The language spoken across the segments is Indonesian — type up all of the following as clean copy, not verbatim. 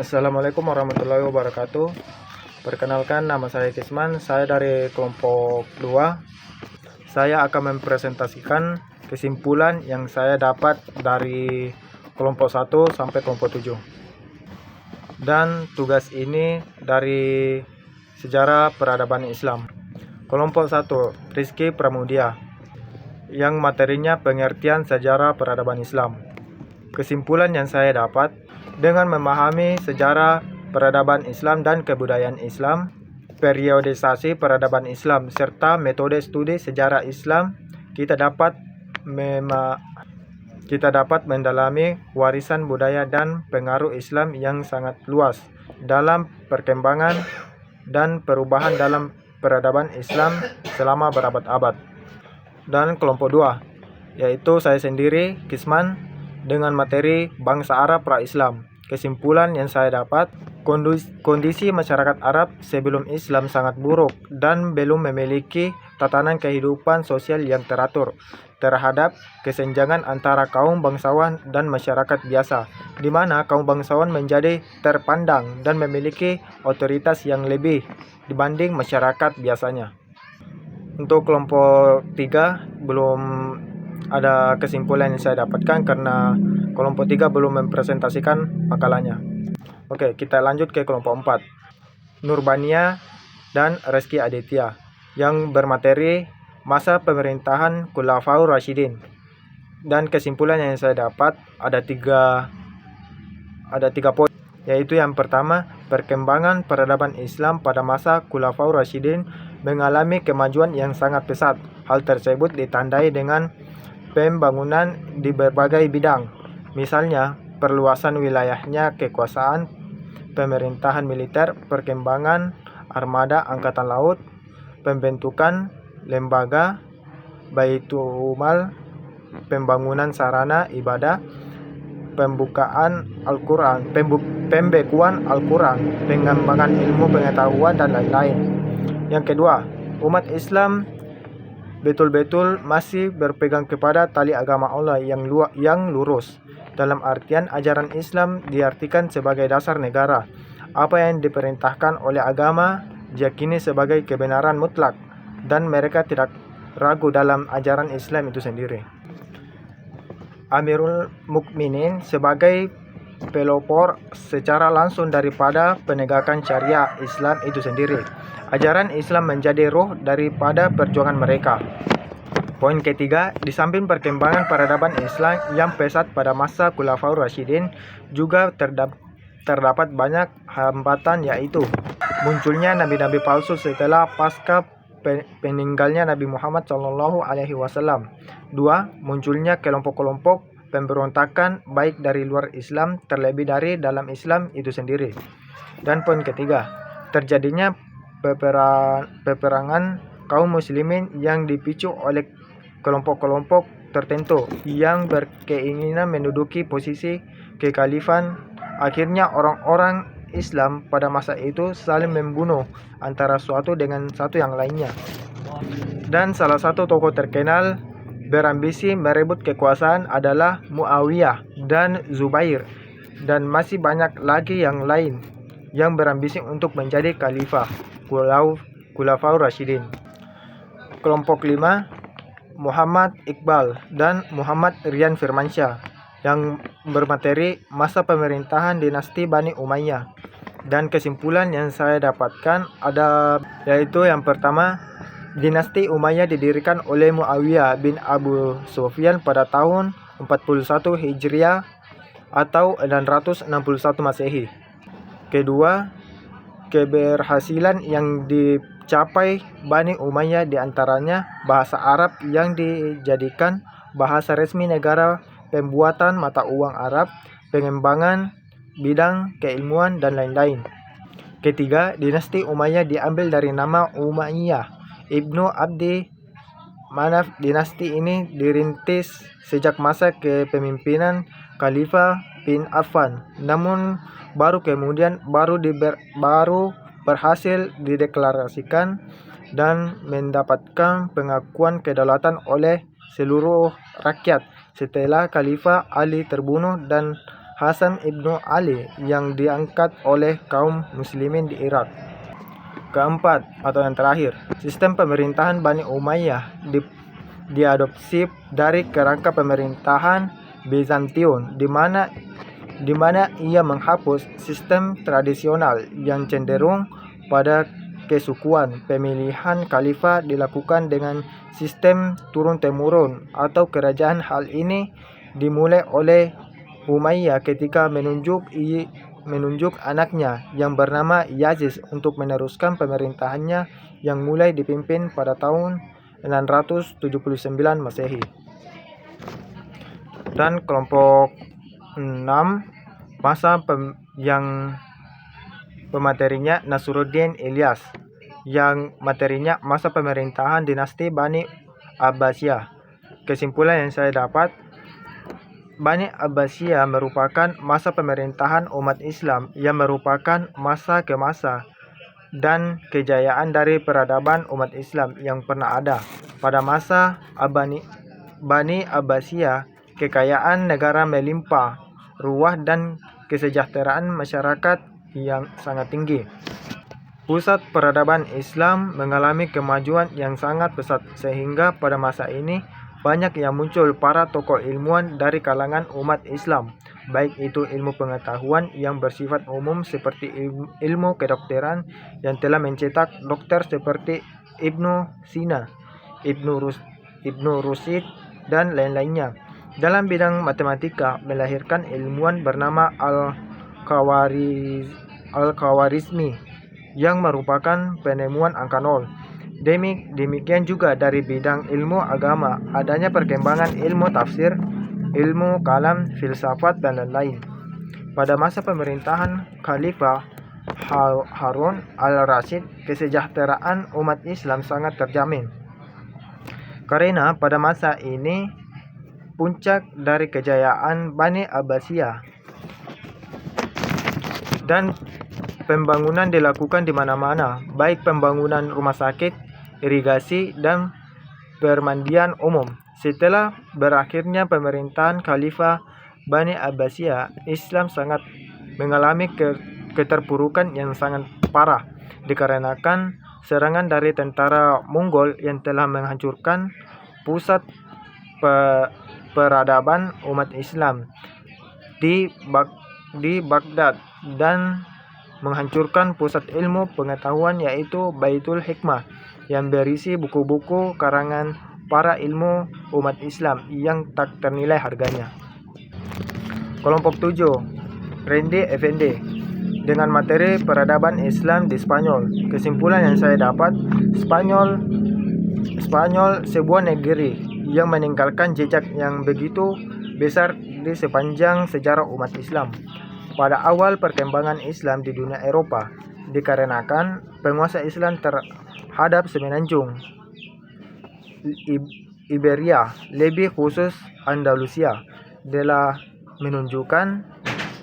Assalamualaikum warahmatullahi wabarakatuh. Perkenalkan, nama saya Kisman, saya dari kelompok 2. Saya akan mempresentasikan kesimpulan yang saya dapat dari kelompok 1 sampai kelompok 7. Dan tugas ini dari sejarah peradaban Islam. Kelompok 1, Rizky Pramudia, yang materinya pengertian sejarah peradaban Islam. Kesimpulan yang saya dapat, dengan memahami sejarah peradaban Islam dan kebudayaan Islam, periodisasi peradaban Islam, serta metode studi sejarah Islam, kita dapat mendalami warisan budaya dan pengaruh Islam yang sangat luas dalam perkembangan dan perubahan dalam peradaban Islam selama berabad-abad. Dan kelompok 2, yaitu saya sendiri, Kisman, dengan materi bangsa Arab pra-Islam. Kesimpulan yang saya dapat, kondisi masyarakat Arab sebelum Islam sangat buruk dan belum memiliki tatanan kehidupan sosial yang teratur terhadap kesenjangan antara kaum bangsawan dan masyarakat biasa, di mana kaum bangsawan menjadi terpandang dan memiliki otoritas yang lebih dibanding masyarakat biasanya. Untuk kelompok 3 belum ada kesimpulan yang saya dapatkan karena kelompok 3 belum mempresentasikan makalahnya. Oke, kita lanjut ke kelompok 4. Nurbania dan Reski Aditya, yang bermateri masa pemerintahan Khulafaur Rasyidin. Dan kesimpulan yang saya dapat ada tiga poin, yaitu yang pertama, perkembangan peradaban Islam pada masa Khulafaur Rasyidin mengalami kemajuan yang sangat pesat. Hal tersebut ditandai dengan pembangunan di berbagai bidang, misalnya perluasan wilayahnya kekuasaan, pemerintahan militer, perkembangan armada angkatan laut, pembentukan lembaga Baitul Mal, pembangunan sarana ibadah, pembekuan Al-Quran, pengembangan ilmu pengetahuan, dan lain-lain. Yang kedua, umat Islam betul-betul masih berpegang kepada tali agama Allah yang lurus. Dalam artian ajaran Islam diartikan sebagai dasar negara. Apa yang diperintahkan oleh agama diyakini sebagai kebenaran mutlak, dan mereka tidak ragu dalam ajaran Islam itu sendiri. Amirul Mukminin sebagai pelopor secara langsung daripada penegakan syariah Islam itu sendiri. Ajaran Islam menjadi ruh daripada perjuangan mereka. Poin ketiga, di samping perkembangan peradaban Islam yang pesat pada masa Khulafaur Rasyidin, juga terdapat banyak hambatan, yaitu munculnya nabi-nabi palsu setelah pasca peninggalnya Nabi Muhammad SAW. 2. Munculnya kelompok-kelompok pemberontakan baik dari luar Islam terlebih dari dalam Islam itu sendiri. Dan poin ketiga, terjadinya peperangan kaum muslimin yang dipicu oleh kelompok-kelompok tertentu yang berkeinginan menduduki posisi kekhalifan. Akhirnya orang-orang Islam pada masa itu saling membunuh antara suatu dengan satu yang lainnya. Dan salah satu tokoh terkenal berambisi merebut kekuasaan adalah Muawiyah dan Zubair, dan masih banyak lagi yang lain yang berambisi untuk menjadi khalifah Khulafaur Rasyidin. Kelompok 5, Muhammad Iqbal dan Muhammad Rian Firmansyah, yang bermateri masa pemerintahan dinasti Bani Umayyah. Dan kesimpulan yang saya dapatkan yaitu yang pertama, dinasti Umayyah didirikan oleh Muawiyah bin Abu Sufyan pada tahun 41 Hijriah atau 661 Masehi. Kedua, keberhasilan yang dicapai Bani Umayyah diantaranya bahasa Arab yang dijadikan bahasa resmi negara, pembuatan mata uang Arab, pengembangan bidang keilmuan, dan lain-lain. Ketiga, dinasti Umayyah diambil dari nama Umayyah Ibnu Abdi Manaf. Dinasti ini dirintis sejak masa kepemimpinan Khalifah bin Affan, namun baru berhasil dideklarasikan dan mendapatkan pengakuan kedaulatan oleh seluruh rakyat setelah Khalifah Ali terbunuh dan Hasan ibnu Ali yang diangkat oleh kaum muslimin di Irak. Keempat, atau yang terakhir, sistem pemerintahan Bani Umayyah diadopsi dari kerangka pemerintahan Bizantium, di mana ia menghapus sistem tradisional yang cenderung pada kesukuan. Pemilihan khalifah dilakukan dengan sistem turun-temurun atau kerajaan. Hal ini dimulai oleh Umayyah ketika menunjuk anaknya yang bernama Yazid untuk meneruskan pemerintahannya yang mulai dipimpin pada tahun 679 Masehi. Dan kelompok 6, yang pematerinya Nasruddin Ilyas, yang materinya masa pemerintahan dinasti Bani Abbasiyah. Kesimpulan yang saya dapat, Bani Abbasiyah merupakan masa pemerintahan umat Islam yang merupakan masa ke masa dan kejayaan dari peradaban umat Islam yang pernah ada. Pada masa Bani Abbasiyah, kekayaan negara melimpah ruah dan kesejahteraan masyarakat yang sangat tinggi. Pusat peradaban Islam mengalami kemajuan yang sangat pesat, sehingga pada masa ini banyak yang muncul para tokoh ilmuwan dari kalangan umat Islam, baik itu ilmu pengetahuan yang bersifat umum seperti ilmu kedokteran yang telah mencetak dokter seperti Ibnu Sina, Ibnu Rushd, dan lain-lainnya. Dalam bidang matematika, melahirkan ilmuwan bernama Al-Khawarizmi yang merupakan penemuan angka 0. Demikian juga dari bidang ilmu agama, adanya perkembangan ilmu tafsir, ilmu kalam, filsafat, dan lain-lain. Pada masa pemerintahan Khalifah Harun al-Rasyid, kesejahteraan umat Islam sangat terjamin, karena pada masa ini puncak dari kejayaan Bani Abbasiyah, dan pembangunan dilakukan di mana-mana, baik pembangunan rumah sakit, irigasi, dan permandian umum. Setelah berakhirnya pemerintahan Khalifah Bani Abbasiyah, Islam sangat mengalami keterpurukan yang sangat parah dikarenakan serangan dari tentara Mongol yang telah menghancurkan pusat peradaban umat Islam di Baghdad dan menghancurkan pusat ilmu pengetahuan yaitu Baitul Hikmah yang berisi buku-buku karangan para ilmu umat Islam yang tak ternilai harganya. Kelompok 7, Randy Effendi, dengan materi peradaban Islam di Spanyol. Kesimpulan yang saya dapat, Spanyol sebuah negeri yang meninggalkan jejak yang begitu besar di sepanjang sejarah umat Islam. Pada awal perkembangan Islam di dunia Eropa, dikarenakan penguasa Islam terhadap semenanjung Iberia, lebih khusus Andalusia, telah menunjukkan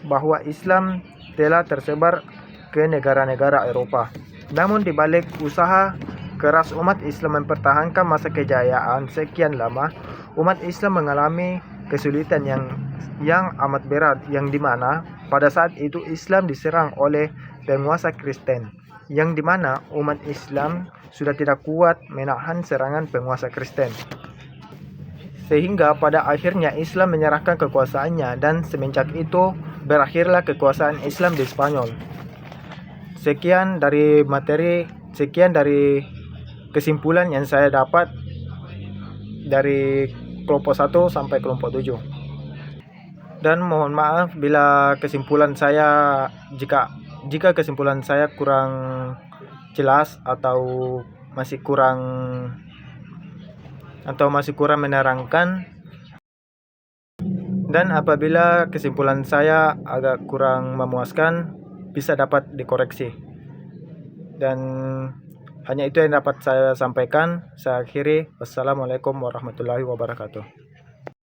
bahwa Islam telah tersebar ke negara-negara Eropa. Namun di balik usaha keras umat Islam mempertahankan masa kejayaan sekian lama, umat Islam mengalami kesulitan yang amat berat, yang dimana pada saat itu Islam diserang oleh penguasa Kristen, yang dimana umat Islam sudah tidak kuat menahan serangan penguasa Kristen, sehingga pada akhirnya Islam menyerahkan kekuasaannya, dan semenjak itu berakhirlah kekuasaan Islam di Spanyol. Sekian dari kesimpulan yang saya dapat dari kelompok 1 sampai kelompok 7. Dan mohon maaf bila jika kesimpulan saya kurang jelas atau masih kurang menerangkan, dan apabila kesimpulan saya agak kurang memuaskan, bisa dapat dikoreksi. Dan hanya itu yang dapat saya sampaikan. Saya akhiri. Wassalamualaikum warahmatullahi wabarakatuh.